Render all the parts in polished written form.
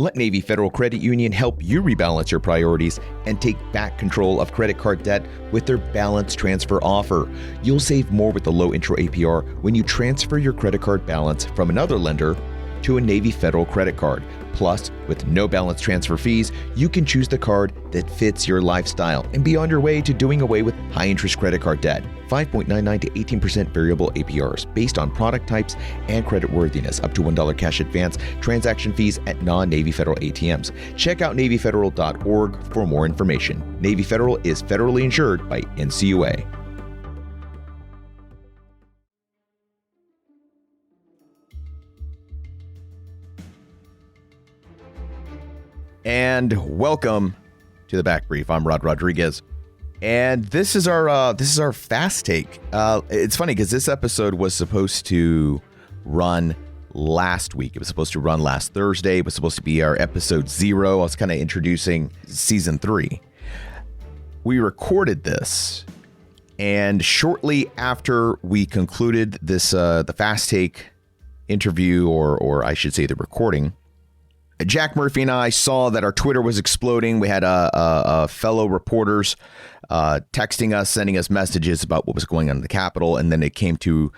Let Navy Federal Credit Union help you rebalance your priorities and take back control of credit card debt with their balance transfer offer. You'll save more with the low intro APR when you transfer your credit card balance from another lender to a Navy Federal credit card. Plus, with no balance transfer fees, you can choose the card that fits your lifestyle and be on your way to doing away with high-interest credit card debt. 5.99 to 18% variable APRs based on product types and credit worthiness. Up to $1 cash advance. Transaction fees at non-Navy Federal ATMs. Check out NavyFederal.org for more information. Navy Federal is federally insured by NCUA. And welcome to the Back Brief. I'm Rod Rodriguez, and this is our fast take. It's funny because this episode was supposed to run last week. It was supposed to run last Thursday. It was supposed to be our episode 0. I was kind of introducing season 3. We recorded this, and shortly after we concluded this, the fast take interview, or I should say the recording, Jack Murphy and I saw that our Twitter was exploding. We had fellow reporters texting us, sending us messages about what was going on in the Capitol. And then it came to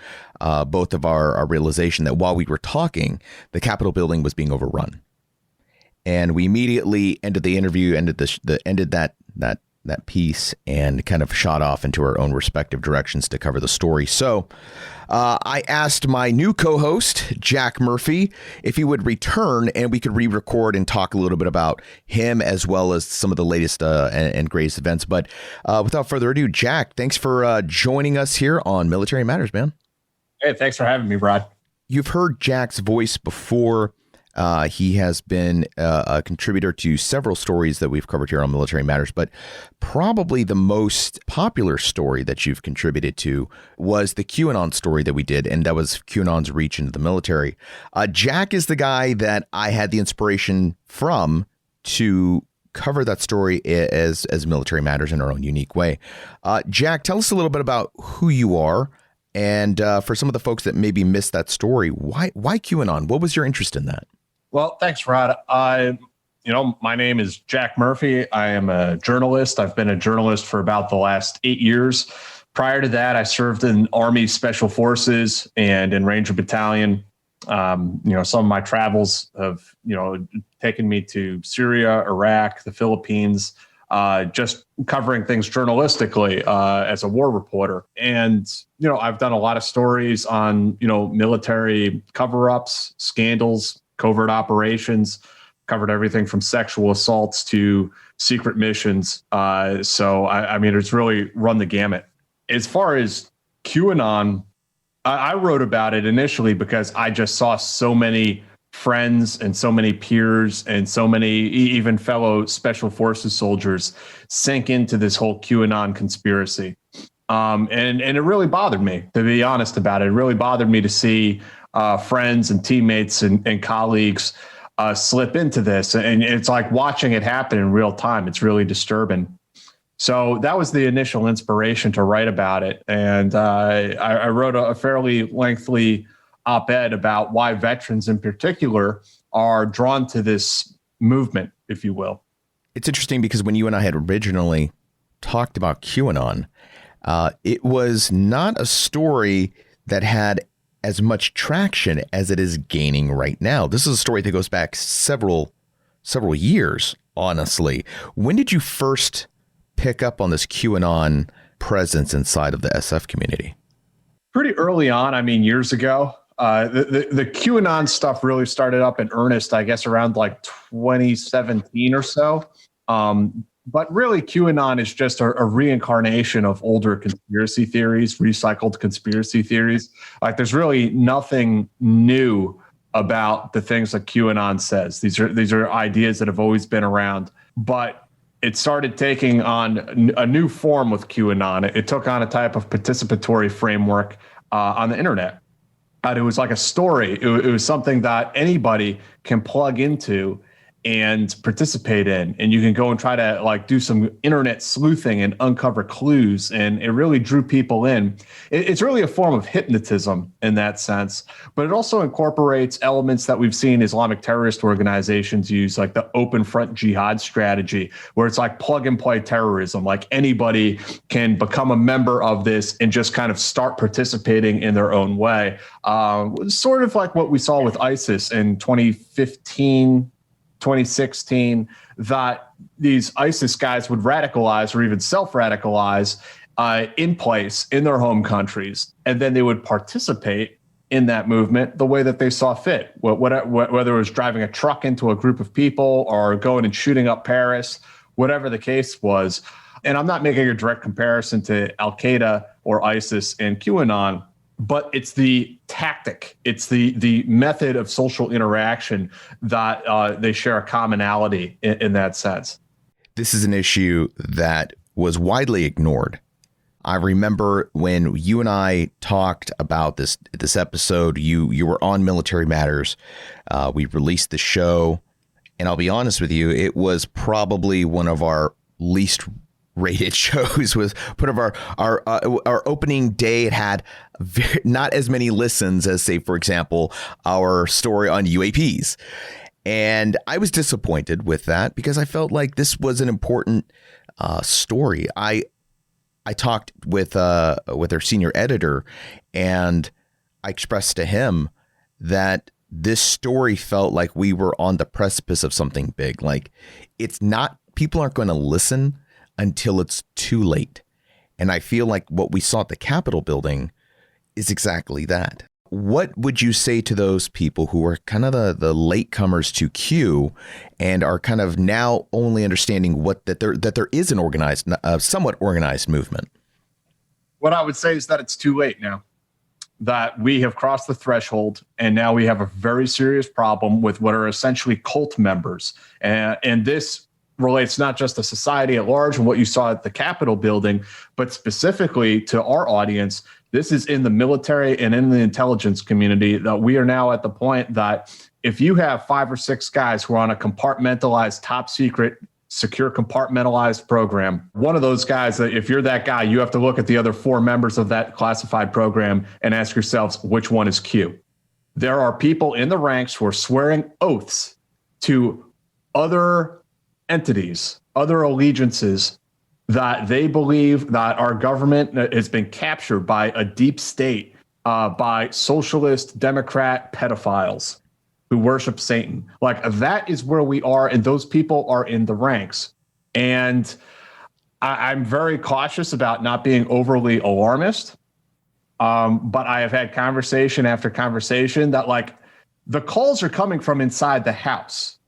both of our realization that while we were talking, the Capitol building was being overrun. And we immediately ended the interview, ended that piece, and kind of shot off into our own respective directions to cover the story. So I asked my new co-host, Jack Murphy, if he would return and we could re-record and talk a little bit about him as well as some of the latest and greatest events. But without further ado, Jack, thanks for joining us here on Military Matters, man. Hey, thanks for having me, Rod. You've heard Jack's voice before. He has been a contributor to several stories that we've covered here on Military Matters, but probably the most popular story that you've contributed to was the QAnon story that we did, and that was QAnon's reach into the military. Jack is the guy that I had the inspiration from to cover that story as Military Matters in our own unique way. Jack, tell us a little bit about who you are, and for some of the folks that maybe missed that story, why QAnon? What was your interest in that? Well, thanks, Rod. My name is Jack Murphy. I am a journalist. I've been a journalist for about the last 8 years. Prior to that, I served in Army Special Forces and in Ranger Battalion. Some of my travels have, taken me to Syria, Iraq, the Philippines, just covering things journalistically as a war reporter. And, I've done a lot of stories on, military cover-ups, scandals, covert operations, covered everything from sexual assaults to secret missions. So it's really run the gamut. As far as QAnon, I wrote about it initially because I just saw so many friends and so many peers and so many even fellow special forces soldiers sink into this whole QAnon conspiracy. And it really bothered me, to be honest about it. It really bothered me to see friends and teammates and colleagues slip into this. And it's like watching it happen in real time. It's really disturbing. So that was the initial inspiration to write about it. And I wrote a fairly lengthy op-ed about why veterans in particular are drawn to this movement, if you will. It's interesting because when you and I had originally talked about QAnon, it was not a story that had as much traction as it is gaining right now. This is a story that goes back several years, honestly. When did you first pick up on this QAnon presence inside of the SF community? Pretty early on, years ago. The QAnon stuff really started up in earnest, I guess, around like 2017 or so. But really, QAnon is just a reincarnation of older conspiracy theories, recycled conspiracy theories. Like, there's really nothing new about the things that QAnon says. These are ideas that have always been around, but it started taking on a new form with QAnon. It took on a type of participatory framework on the internet. It was like a story. It was something that anybody can plug into and participate in. And you can go and try to like do some internet sleuthing and uncover clues. And it really drew people in. It's really a form of hypnotism in that sense, but it also incorporates elements that we've seen Islamic terrorist organizations use, like the open front jihad strategy, where it's like plug and play terrorism. Like anybody can become a member of this and just kind of start participating in their own way. Sort of like what we saw with ISIS in 2015, 2016, that these ISIS guys would radicalize or even self-radicalize in place in their home countries. And then they would participate in that movement the way that they saw fit, whether it was driving a truck into a group of people or going and shooting up Paris, whatever the case was. And I'm not making a direct comparison to Al-Qaeda or ISIS and QAnon, but it's the tactic, it's the method of social interaction that they share a commonality in that sense. This is an issue that was widely ignored. I remember when you and I talked about this episode, you were on Military Matters. We released the show, and I'll be honest with you, it was probably one of our least rated shows. Was part of our opening day. It had not as many listens as, say, for example, our story on UAPs. And I was disappointed with that because I felt like this was an important story. I talked with our senior editor, and I expressed to him that this story felt like we were on the precipice of something big. Like, it's not, people aren't going to listen until it's too late. And I feel like what we saw at the Capitol building is exactly that. What would you say to those people who are kind of the latecomers to Q and are kind of now only understanding that there is an organized, somewhat organized movement? What I would say is that it's too late now, that we have crossed the threshold, and now we have a very serious problem with what are essentially cult members. And this relates not just to society at large and what you saw at the Capitol building, but specifically to our audience. This is in the military and in the intelligence community, that we are now at the point that if you have 5 or 6 guys who are on a compartmentalized, top secret, secure compartmentalized program, one of those guys, if you're that guy, you have to look at the other 4 members of that classified program and ask yourselves, which one is Q? There are people in the ranks who are swearing oaths to other entities, other allegiances, that they believe that our government has been captured by a deep state, by socialist, Democrat pedophiles who worship Satan. Like, that is where we are, and those people are in the ranks. And I'm very cautious about not being overly alarmist, but I have had conversation after conversation that, like, the calls are coming from inside the house.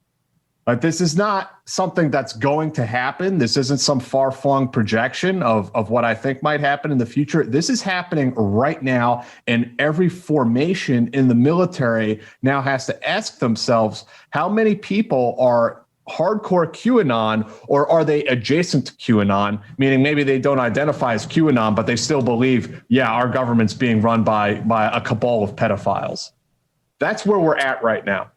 Like, this is not something that's going to happen. This isn't some far-flung projection of what I think might happen in the future. This is happening right now, and every formation in the military now has to ask themselves, how many people are hardcore QAnon, or are they adjacent to QAnon, meaning maybe they don't identify as QAnon, but they still believe, yeah, our government's being run by a cabal of pedophiles. That's where we're at right now.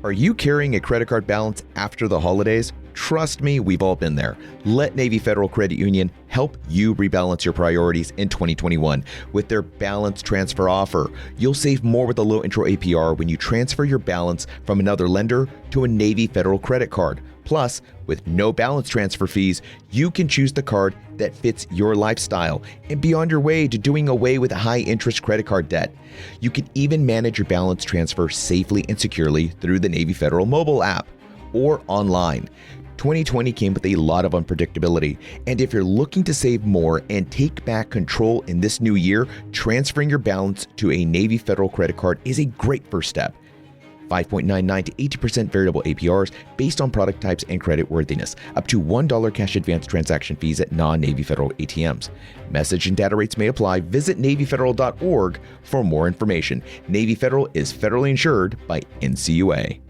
Are you carrying a credit card balance after the holidays? Trust me, we've all been there. Let Navy Federal Credit Union help you rebalance your priorities in 2021 with their balance transfer offer. You'll save more with a low intro APR when you transfer your balance from another lender to a Navy Federal credit card. Plus, with no balance transfer fees, you can choose the card that fits your lifestyle and be on your way to doing away with high-interest credit card debt. You can even manage your balance transfer safely and securely through the Navy Federal mobile app or online. 2020 came with a lot of unpredictability, and if you're looking to save more and take back control in this new year, transferring your balance to a Navy Federal credit card is a great first step. 5.99 to 80% variable APRs based on product types and credit worthiness. Up to $1 cash advance transaction fees at non-Navy Federal ATMs. Message and data rates may apply. Visit NavyFederal.org for more information. Navy Federal is federally insured by NCUA.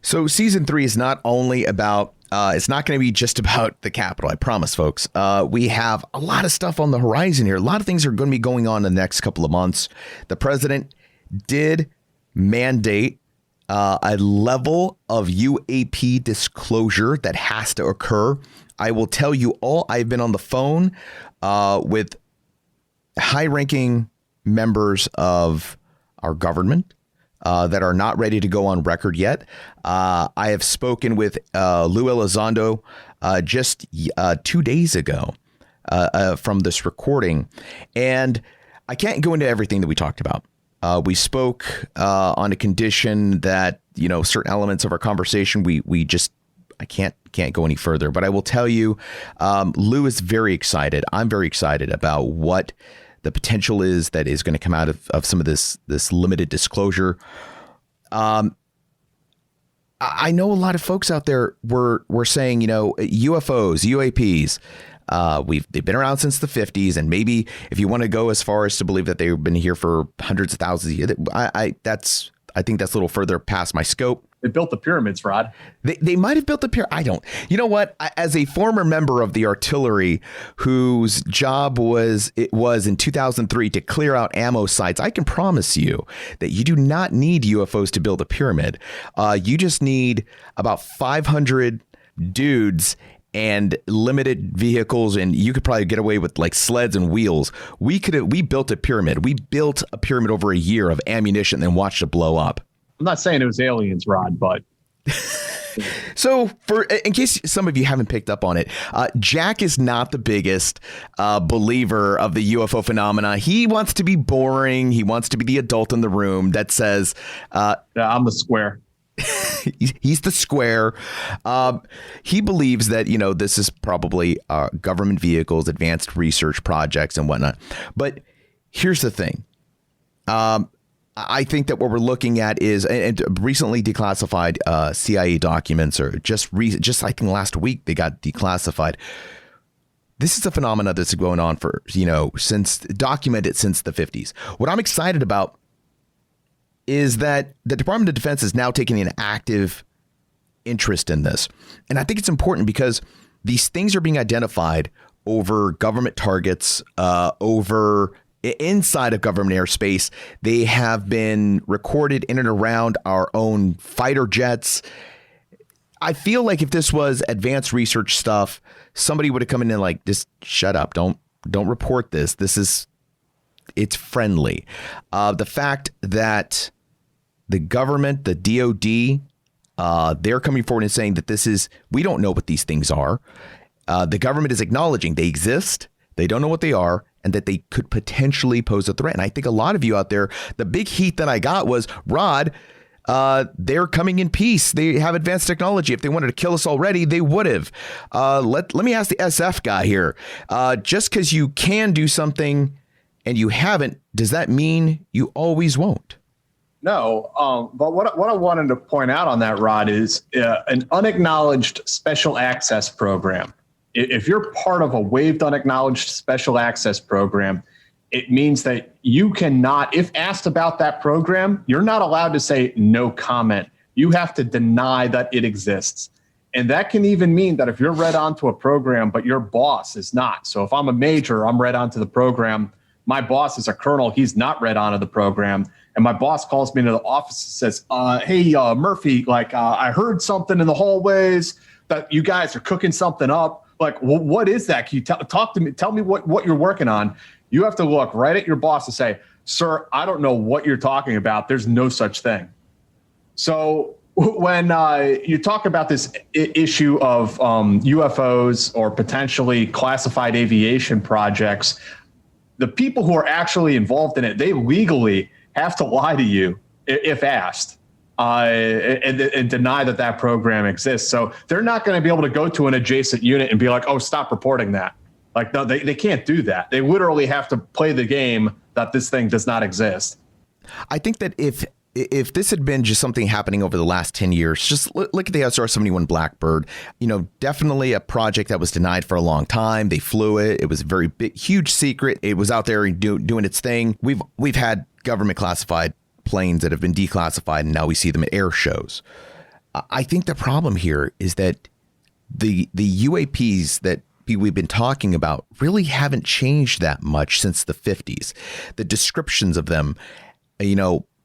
So season 3 is not only about it's not going to be just about the Capitol, I promise, folks. We have a lot of stuff on the horizon here. A lot of things are going to be going on in the next couple of months. The president did mandate a level of UAP disclosure that has to occur. I will tell you all, I've been on the phone with high-ranking members of our government that are not ready to go on record yet. I have spoken with Lou Elizondo just 2 days ago from this recording, and I can't go into everything that we talked about. We spoke on a condition that, certain elements of our conversation, I can't go any further. But I will tell you, Lou is very excited. I'm very excited about what the potential is that is going to come out of some of this limited disclosure. I know a lot of folks out there were saying, UFOs, UAPs. They've been around since the 50s, and maybe if you want to go as far as to believe that they've been here for hundreds of thousands of years, I think that's a little further past my scope. They built the pyramids, Rod. They might have built the pyramid. I don't. You know what? As a former member of the artillery, whose job it was in 2003 to clear out ammo sites, I can promise you that you do not need UFOs to build a pyramid. You just need about 500 dudes and limited vehicles, and you could probably get away with like sleds and wheels. We built a pyramid. We built a pyramid over a year of ammunition and watched it blow up. I'm not saying it was aliens, Rod, but so in case some of you haven't picked up on it, Jack is not the biggest believer of the UFO phenomena. He wants to be boring. He wants to be the adult in the room that says, yeah, I'm the square. He's the square. He believes that, this is probably government vehicles, advanced research projects and whatnot. But here's the thing. I think that what we're looking at is and recently declassified CIA documents, or just I think last week they got declassified. This is a phenomenon that's going on for, documented since the 50s. What I'm excited about is that the Department of Defense is now taking an active interest in this. And I think it's important because these things are being identified over government targets, over inside of government airspace. They have been recorded in and around our own fighter jets. I feel like if this was advanced research stuff, somebody would have come in and like, just shut up. Don't report this. It's friendly. The fact that the government, the DOD, they're coming forward and saying that we don't know what these things are. The government is acknowledging they exist. They don't know what they are, and that they could potentially pose a threat. And I think a lot of you out there, the big heat that I got was, Rod, they're coming in peace. They have advanced technology. If they wanted to kill us already, they would have. Let me ask the SF guy here. Just because you can do something and you haven't, does that mean you always won't? No, but what I wanted to point out on that, Rod, is an unacknowledged special access program. If you're part of a waived unacknowledged special access program, it means that you cannot, if asked about that program, you're not allowed to say no comment. You have to deny that it exists. And that can even mean that if you're read onto a program, but your boss is not. So if I'm a major, I'm read onto the program. My boss is a colonel. He's not read onto the program. And my boss calls me into the office and says, hey, Murphy, I heard something in the hallways that you guys are cooking something up. Like, what is that? Can you talk to me? Tell me what you're working on. You have to look right at your boss and say, sir, I don't know what you're talking about. There's no such thing. So when you talk about this issue of UFOs or potentially classified aviation projects, the people who are actually involved in it, they legally have to lie to you if asked. And deny that program exists. So they're not going to be able to go to an adjacent unit and be like, oh, stop reporting that. Like, no, they can't do that. They literally have to play the game that this thing does not exist. I think that if this had been just something happening over the last 10 years, just look at the SR-71 Blackbird, definitely a project that was denied for a long time. They flew it. It was a very big, huge secret. It was out there doing its thing. We've had government classified planes that have been declassified, and now we see them at air shows. I think the problem here is that the UAPs that we've been talking about really haven't changed that much since the 50s. The descriptions of them,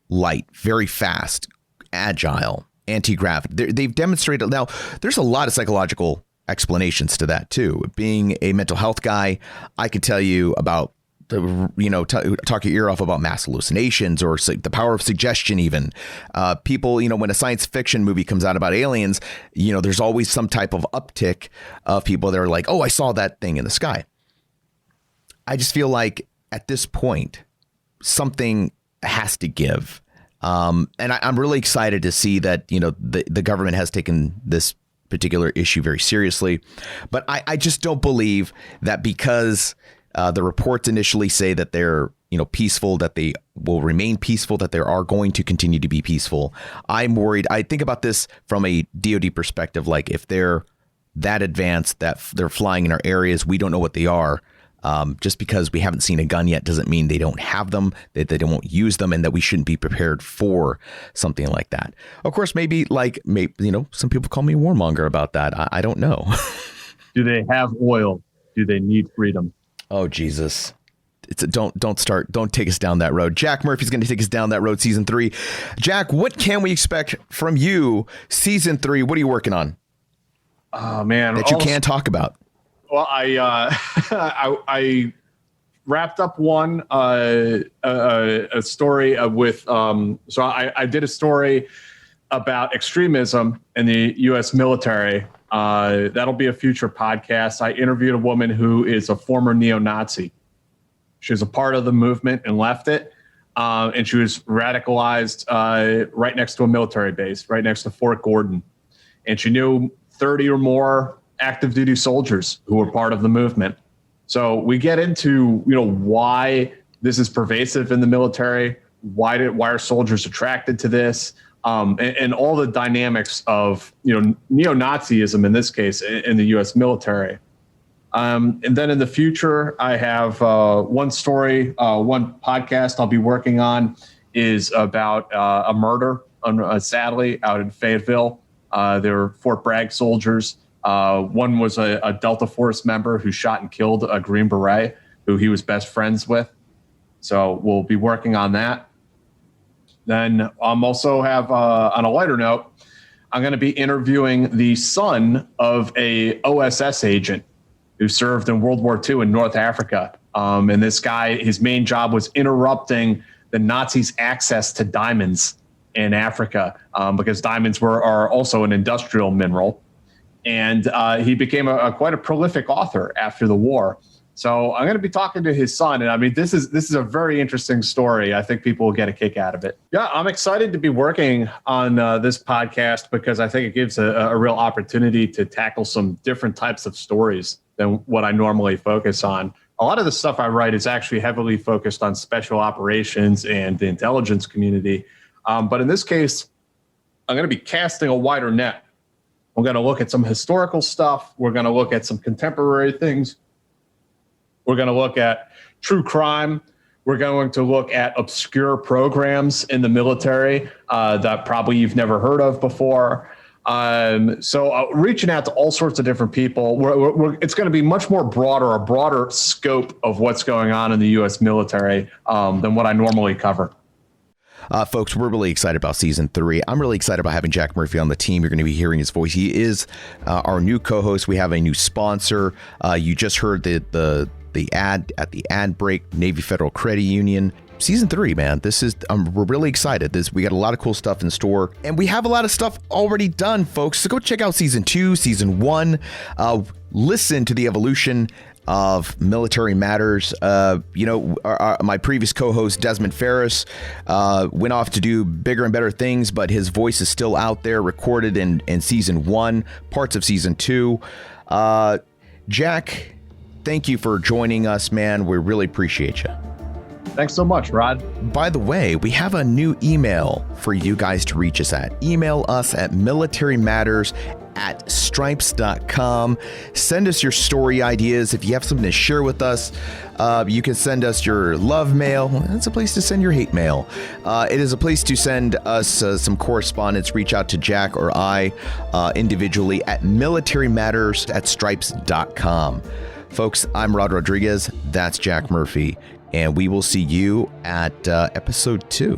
light, very fast, agile, anti-gravity. They've demonstrated. Now, there's a lot of psychological explanations to that too. Being a mental health guy, I could tell you about talk your ear off about mass hallucinations or the power of suggestion. Even people, when a science fiction movie comes out about aliens, there's always some type of uptick of people that are like, oh, I saw that thing in the sky. I just feel like at this point, something has to give. And I'm really excited to see that, the government has taken this particular issue very seriously. But I just don't believe that because the reports initially say that they're, peaceful, that they will remain peaceful, that they are going to continue to be peaceful. I'm worried. I think about this from a DoD perspective. Like if they're that advanced, that they're flying in our areas, we don't know what they are. Just because we haven't seen a gun yet doesn't mean they don't have them, that they won't use them, and that we shouldn't be prepared for something like that. Of course, maybe some people call me a warmonger about that. I don't know. Do they have oil? Do they need freedom? Oh, Jesus. Don't take us down that road. Jack Murphy's going to take us down that road, season 3. Jack, what can we expect from you, season 3? What are you working on? Oh, man. That you can talk about. Well, I wrapped up one a story with so I did a story about extremism in the U.S. military. That'll be a future podcast. I interviewed a woman who is a former neo-Nazi. She was a part of the movement and left it, and she was radicalized right next to a military base, right next to Fort Gordon, and she knew 30 or more active duty soldiers who were part of the movement. So we get into, why this is pervasive in the military, why are soldiers attracted to this, and all the dynamics of, neo-Nazism in this case in the U.S. military. And then in the future, I have one story, one podcast I'll be working on is about a murder, sadly, out in Fayetteville. There were Fort Bragg soldiers. One was a Delta Force member who shot and killed a Green Beret who he was best friends with. So we'll be working on that. Then also have, on a lighter note, I'm going to be interviewing the son of a OSS agent who served in World War II in North Africa. And this guy, his main job was interrupting the Nazis' access to diamonds in Africa because diamonds are also an industrial mineral. And he became quite a prolific author after the war. So I'm going to be talking to his son. And I mean, this is a very interesting story. I think people will get a kick out of it. Yeah, I'm excited to be working on this podcast because I think it gives a real opportunity to tackle some different types of stories than what I normally focus on. A lot of the stuff I write is actually heavily focused on special operations and the intelligence community. But in this case, I'm going to be casting a wider net. We're going to look at some historical stuff. We're going to look at some contemporary things. We're going to look at true crime. We're going to look at obscure programs in the military that probably you've never heard of before. So reaching out to all sorts of different people. It's going to be much more a broader scope of what's going on in the U.S. military than what I normally cover. Folks, we're really excited about season 3. I'm really excited about having Jack Murphy on the team. You're going to be hearing his voice. He is our new co-host. We have a new sponsor. You just heard the ad at the ad break, Navy Federal Credit Union. Season 3, man, we're really excited. We got a lot of cool stuff in store, and we have a lot of stuff already done, folks. So go check out season 2, season 1. Listen to the evolution of Military Matters. My previous co-host Desmond Ferris went off to do bigger and better things, but his voice is still out there, recorded in season 1, parts of season 2. Jack, thank you for joining us, man. We really appreciate you. Thanks so much, Rod. By the way, we have a new email for you guys to reach us at. Email us at militarymatters@stripes.com. Send us your story ideas. If you have something to share with us, you can send us your love mail. That's a place to send your hate mail. It is a place to send us some correspondence. Reach out to Jack or I individually at militarymatters@stripes.com. Folks, I'm Rod Rodriguez. That's Jack Murphy. And we will see you at episode 2.